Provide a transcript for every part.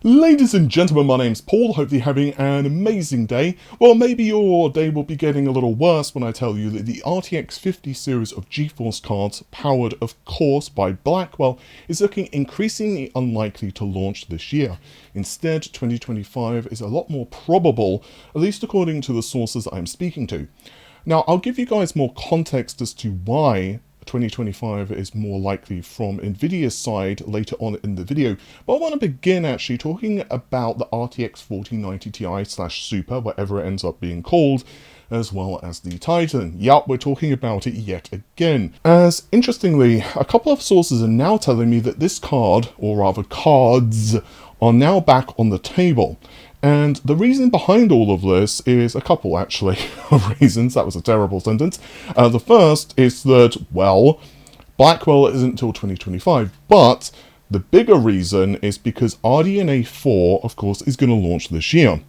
Ladies and gentlemen, my name's Paul. Hopefully having an amazing day. Well, maybe your day will be getting a little worse when I tell you that the RTX 50 series of GeForce cards, powered of course by Blackwell, is looking increasingly unlikely to launch this year. Instead, 2025 is a lot more probable, at least according to the sources I'm speaking to. Now, I'll give you guys more context as to why 2025 is more likely from Nvidia's side later on in the video, but I want to begin actually talking about the RTX 4090 Ti/Super, whatever it ends up being called, as well as the Titan. Yup, we're talking about it yet again. As interestingly, a couple of sources are now telling me that this card, or rather cards, are now back on the table. And the reason behind all of this is a couple, actually, of reasons. That was a terrible sentence. The first is that, well, Blackwell isn't until 2025, but the bigger reason is because RDNA 4, of course, is going to launch this year.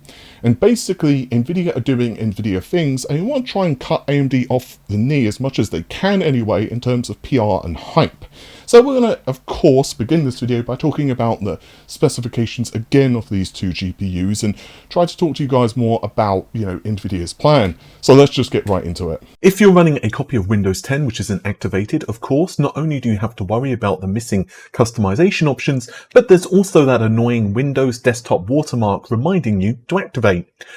And basically, Nvidia are doing Nvidia things, and they want to try and cut AMD off the knee as much as they can anyway, in terms of PR and hype. So we're going to, of course, begin this video by talking about the specifications again of these two GPUs and try to talk to you guys more about, Nvidia's plan. So let's just get right into it. If you're running a copy of Windows 10 which isn't activated, of course, not only do you have to worry about the missing customization options, but there's also that annoying Windows desktop watermark reminding you to activate.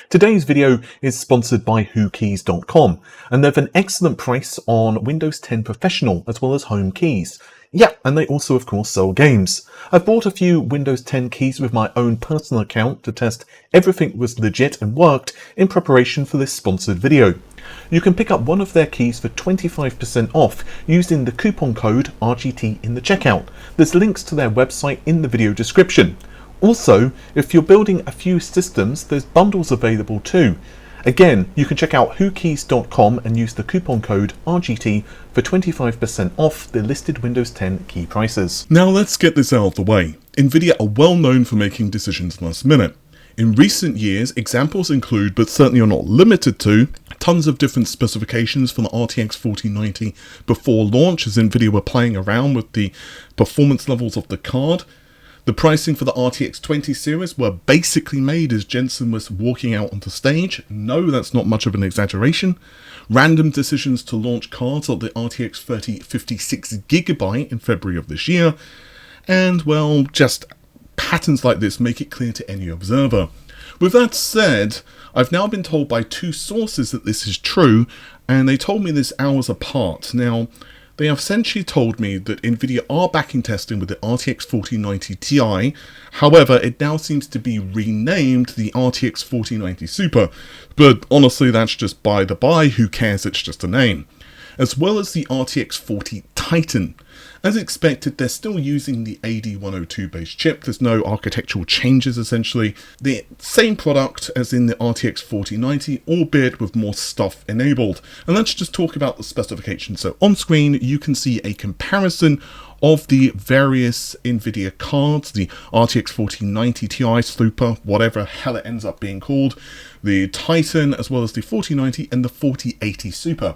Today's video is sponsored by WhoKeys.com, and they have an excellent price on Windows 10 Professional as well as home keys. Yeah, and they also of course sell games. I've bought a few Windows 10 keys with my own personal account to test everything was legit and worked in preparation for this sponsored video. You can pick up one of their keys for 25% off using the coupon code RGT in the checkout. There's links to their website in the video description. Also, if you're building a few systems, there's bundles available too. Again, you can check out WhoKeys.com and use the coupon code RGT for 25% off the listed Windows 10 key prices. Now let's get this out of the way. Nvidia are well known for making decisions last minute. In recent years, examples include, but certainly are not limited to, tons of different specifications for the RTX 4090 before launch, as Nvidia were playing around with the performance levels of the card. The pricing for the RTX 20 series were basically made as Jensen was walking out onto stage. No, that's not much of an exaggeration. Random decisions to launch cards like the RTX 3056GB in February of this year. And, well, just patterns like this make it clear to any observer. With that said, I've now been told by two sources that this is true, and they told me this hours apart. Now, they have essentially told me that Nvidia are backing testing with the RTX 4090 Ti, however it now seems to be renamed the RTX 4090 Super, but honestly that's just by the by, who cares, it's just a name. As well as the RTX 40 Titan. As expected, they're still using the AD102 based chip, there's no architectural changes essentially. The same product as in the RTX 4090, albeit with more stuff enabled. And let's just talk about the specifications. So on screen you can see a comparison of the various Nvidia cards, the RTX 4090 Ti, Super, whatever hell it ends up being called, the Titan, as well as the 4090 and the 4080 Super.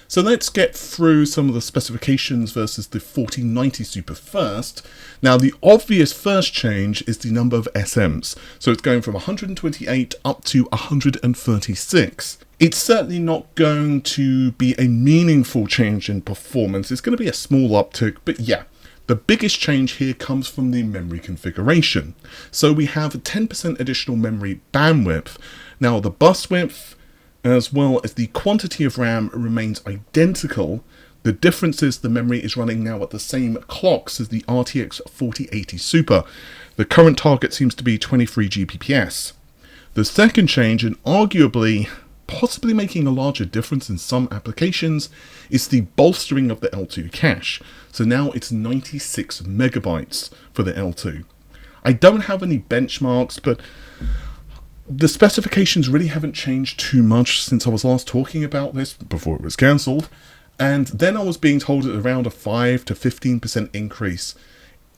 So let's get through some of the specifications versus the 4090 Super first. Now the obvious first change is the number of SMs. So it's going from 128 up to 136. It's certainly not going to be a meaningful change in performance. It's going to be a small uptick, but yeah. The biggest change here comes from the memory configuration. So we have a 10% additional memory bandwidth. Now the bus width, as well as the quantity of RAM, remains identical. The difference is the memory is running now at the same clocks as the RTX 4080 Super. The current target seems to be 23 Gbps. The second change, and arguably possibly making a larger difference in some applications, is the bolstering of the L2 cache. So now it's 96 megabytes for the L2. I don't have any benchmarks, but the specifications really haven't changed too much since I was last talking about this before it was cancelled, and then I was being told at around a 5 to 15% increase.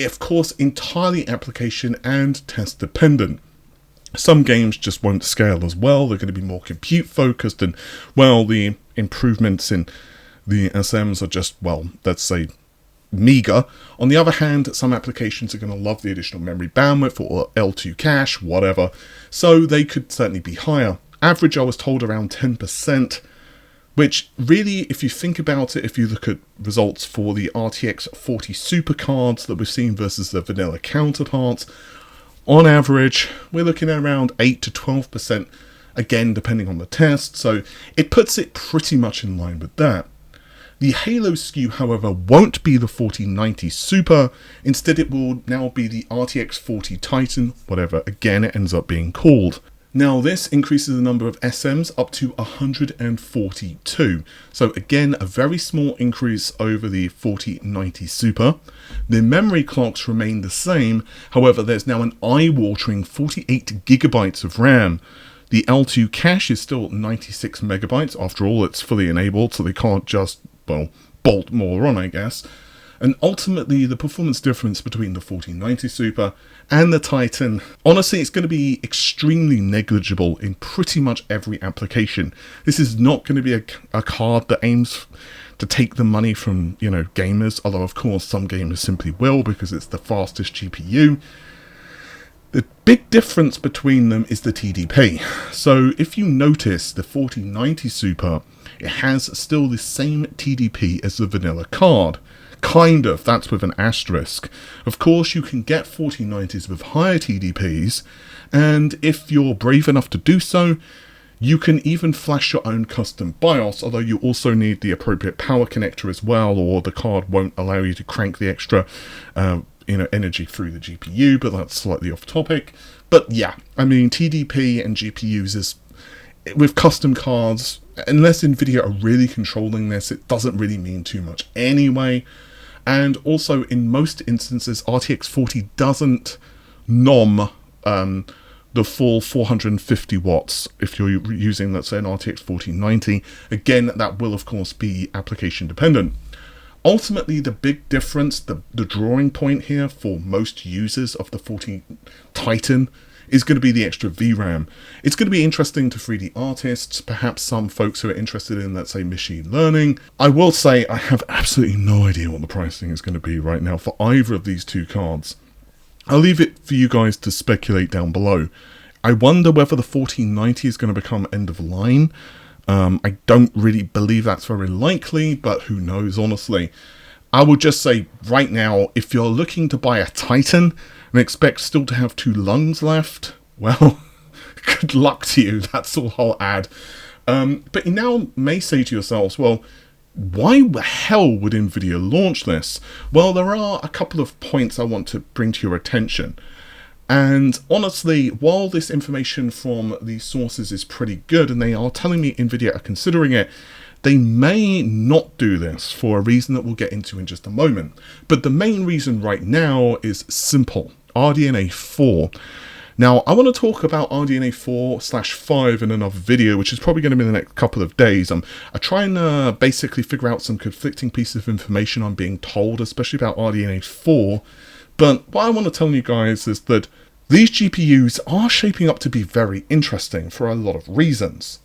Of course, entirely application and test dependent. Some games just won't scale as well, they're going to be more compute focused, and well, the improvements in the SMs are just, well, let's say meager. On the other hand, some applications are going to love the additional memory bandwidth or L2 cache, whatever, so they could certainly be higher. Average, I was told, around 10%, which really, if you think about it, if you look at results for the RTX 40 Super cards that we've seen versus the vanilla counterparts, on average, we're looking at around 8 to 12%, again, depending on the test, so it puts it pretty much in line with that. The Halo SKU, however, won't be the 4090 Super. Instead, it will now be the RTX 40 Titan, whatever, again, it ends up being called. Now, this increases the number of SMs up to 142. So again, a very small increase over the 4090 Super. The memory clocks remain the same. However, there's now an eye-watering 48 gigabytes of RAM. The L2 cache is still 96 megabytes. After all, it's fully enabled, so they can't just, well, bolt more on, I guess. And ultimately, the performance difference between the 4090 Super and the Titan, honestly, it's going to be extremely negligible in pretty much every application. This is not going to be a card that aims to take the money from, gamers, although of course some gamers simply will because it's the fastest GPU. The big difference between them is the TDP. So if you notice, the 4090 Super, it has still the same TDP as the vanilla card. Kind of, that's with an asterisk. Of course, you can get 4090s with higher TDPs, and if you're brave enough to do so, you can even flash your own custom BIOS, although you also need the appropriate power connector as well, or the card won't allow you to crank the extra energy through the GPU, but that's slightly off topic. But yeah, I mean, TDP and GPUs is, with custom cards, unless Nvidia are really controlling this, it doesn't really mean too much anyway. And also, in most instances, RTX 40 doesn't nom the full 450 watts if you're using, let's say, an RTX 4090. Again, that will, of course, be application dependent. Ultimately, the big difference, the drawing point here for most users of the 40 Titan is going to be the extra VRAM. It's going to be interesting to 3D artists, perhaps some folks who are interested in, let's say, machine learning. I will say I have absolutely no idea what the pricing is going to be right now for either of these two cards. I'll leave it for you guys to speculate down below. I wonder whether the 1490 is going to become end of line. I don't really believe that's very likely, but who knows, honestly. I would just say right now, if you're looking to buy a Titan and expect still to have 2 lungs left, well, good luck to you. That's all I'll add. But you now may say to yourselves, well, why the hell would Nvidia launch this? Well, there are a couple of points I want to bring to your attention. And honestly, while this information from these sources is pretty good, and they are telling me Nvidia are considering it, they may not do this for a reason that we'll get into in just a moment. But the main reason right now is simple: RDNA 4. Now, I want to talk about RDNA 4/5 in another video, which is probably going to be in the next couple of days. I'm trying to basically figure out some conflicting pieces of information I'm being told, especially about RDNA 4. But what I want to tell you guys is that these GPUs are shaping up to be very interesting for a lot of reasons.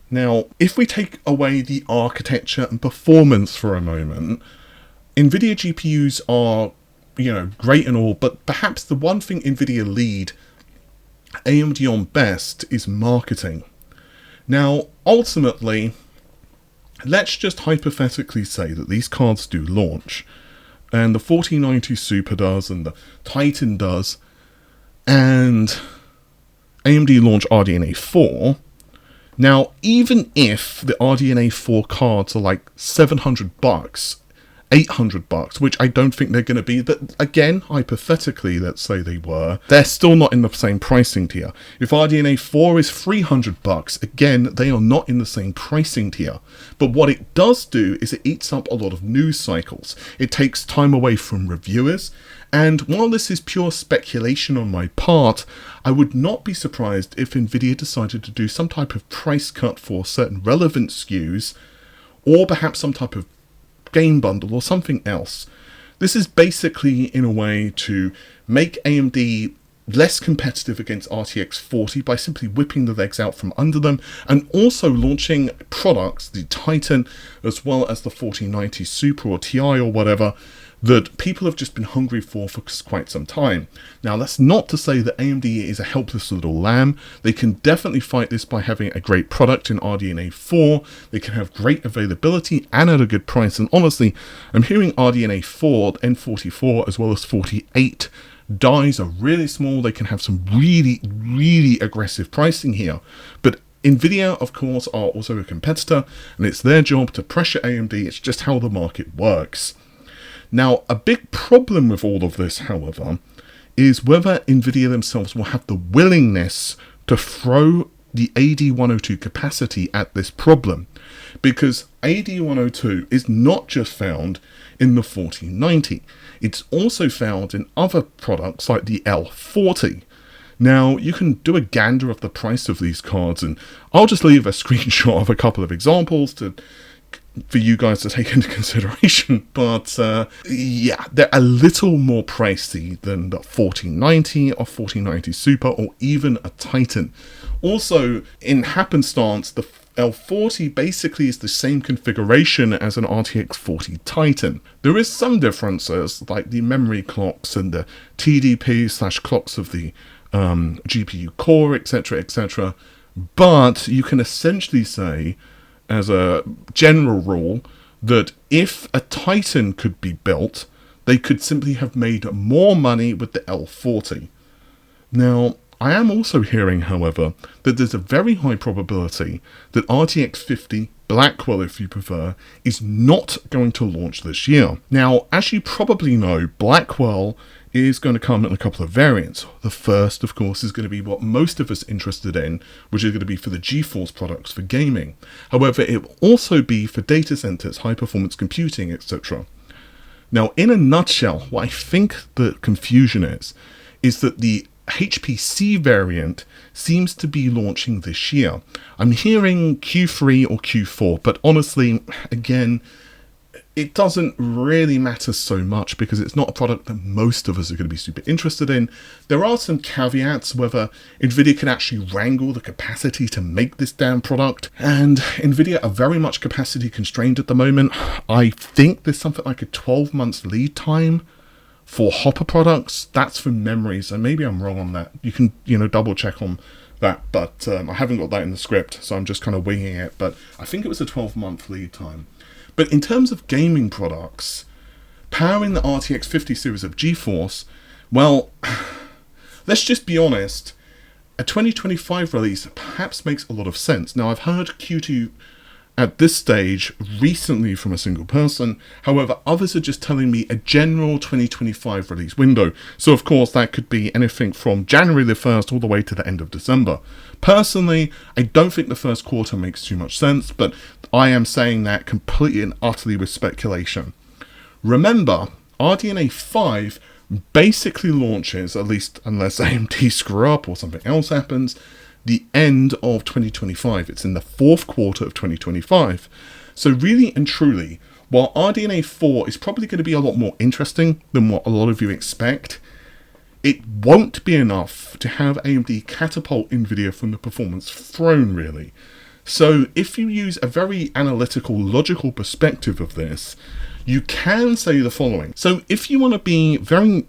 Now, if we take away the architecture and performance for a moment, Nvidia GPUs are, great and all, but perhaps the one thing Nvidia lead AMD on best is marketing. Now, ultimately, let's just hypothetically say that these cards do launch, and the 4090 Super does, and the Titan does, and AMD launch RDNA 4. Now, even if the RDNA 4 cards are like $700, $800, which I don't think they're going to be, but again, hypothetically, let's say they were, they're still not in the same pricing tier. If RDNA 4 is $300, again, they are not in the same pricing tier. But what it does do is it eats up a lot of news cycles. It takes time away from reviewers. And while this is pure speculation on my part, I would not be surprised if Nvidia decided to do some type of price cut for certain relevant SKUs, or perhaps some type of game bundle or something else. This is basically in a way to make AMD less competitive against RTX 40 by simply whipping the legs out from under them, and also launching products, the Titan as well as the 4090 Super or Ti or whatever, that people have just been hungry for quite some time. Now, that's not to say that AMD is a helpless little lamb. They can definitely fight this by having a great product in RDNA 4. They can have great availability and at a good price. And honestly, I'm hearing RDNA 4, N44, as well as 48 dies are really small. They can have some really, really aggressive pricing here. But Nvidia, of course, are also a competitor, and it's their job to pressure AMD. It's just how the market works. Now, a big problem with all of this, however, is whether Nvidia themselves will have the willingness to throw the AD102 capacity at this problem, because AD102 is not just found in the 4090, it's also found in other products like the L40. Now, you can do a gander of the price of these cards, and I'll just leave a screenshot of a couple of examples for you guys to take into consideration, but yeah, they're a little more pricey than the 4090 or 4090 Super or even a Titan. Also, in happenstance, the L40 basically is the same configuration as an RTX 40 Titan. There is some differences, like the memory clocks and the TDP/clocks of the GPU core, etc, etc, but you can essentially say, as a general rule, that if a Titan could be built, they could simply have made more money with the L40. Now, I am also hearing, however, that there's a very high probability that RTX 50, Blackwell if you prefer, is not going to launch this year. Now, as you probably know, Blackwell is going to come in a couple of variants. The first, of course, is going to be what most of us are interested in, which is going to be for the GeForce products for gaming. However, it will also be for data centers, high-performance computing, etc. Now, in a nutshell, what I think the confusion is that the HPC variant seems to be launching this year. I'm hearing Q3 or Q4, but honestly, again, it doesn't really matter so much because it's not a product that most of us are going to be super interested in. There are some caveats whether Nvidia can actually wrangle the capacity to make this damn product, and Nvidia are very much capacity constrained at the moment. I think there's something like a 12 months lead time for Hopper products. That's from memory, so maybe I'm wrong on that. You can, double check on that, but I haven't got that in the script, so I'm just kind of winging it, but I think it was a 12-month lead time. But in terms of gaming products, powering the RTX 50 series of GeForce, well, let's just be honest, a 2025 release perhaps makes a lot of sense. Now, I've heard Q2 at this stage recently from a single person. However, others are just telling me a general 2025 release window. So, of course, that could be anything from January the 1st all the way to the end of December. Personally, I don't think the first quarter makes too much sense, but I am saying that completely and utterly with speculation. Remember, RDNA 5 basically launches, at least unless AMD screw up or something else happens, the end of 2025. It's in the fourth quarter of 2025. So really and truly, while RDNA 4 is probably going to be a lot more interesting than what a lot of you expect, it won't be enough to have AMD catapult Nvidia from the performance throne, really. So if you use a very analytical, logical perspective of this, you can say the following. So if you want to be very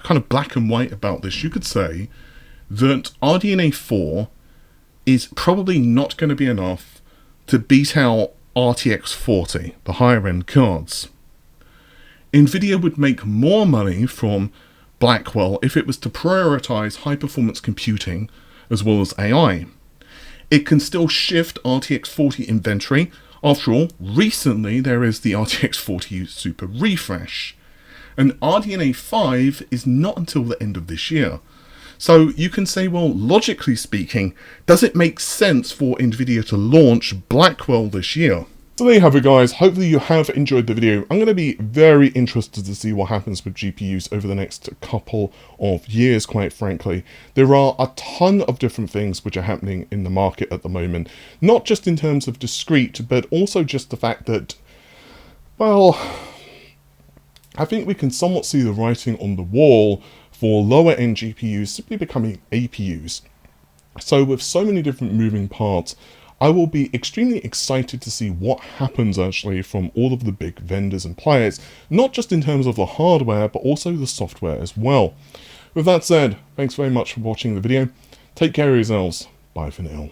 kind of black and white about this, you could say that RDNA 4 is probably not going to be enough to beat out RTX 40, the higher end cards. Nvidia would make more money from Blackwell if it was to prioritize high performance computing as well as AI. It can still shift RTX 40 inventory. After all, recently there is the RTX 40 Super refresh, and RDNA 5 is not until the end of this year. So you can say, well, logically speaking, does it make sense for Nvidia to launch Blackwell this year? So there you have it, guys. Hopefully you have enjoyed the video. I'm going to be very interested to see what happens with GPUs over the next couple of years, quite frankly. There are a ton of different things which are happening in the market at the moment, not just in terms of discrete, but also just the fact that, well, I think we can somewhat see the writing on the wall for lower end GPUs simply becoming APUs. So with so many different moving parts, I will be extremely excited to see what happens actually from all of the big vendors and players, not just in terms of the hardware, but also the software as well. With that said, thanks very much for watching the video. Take care of yourselves. Bye for now.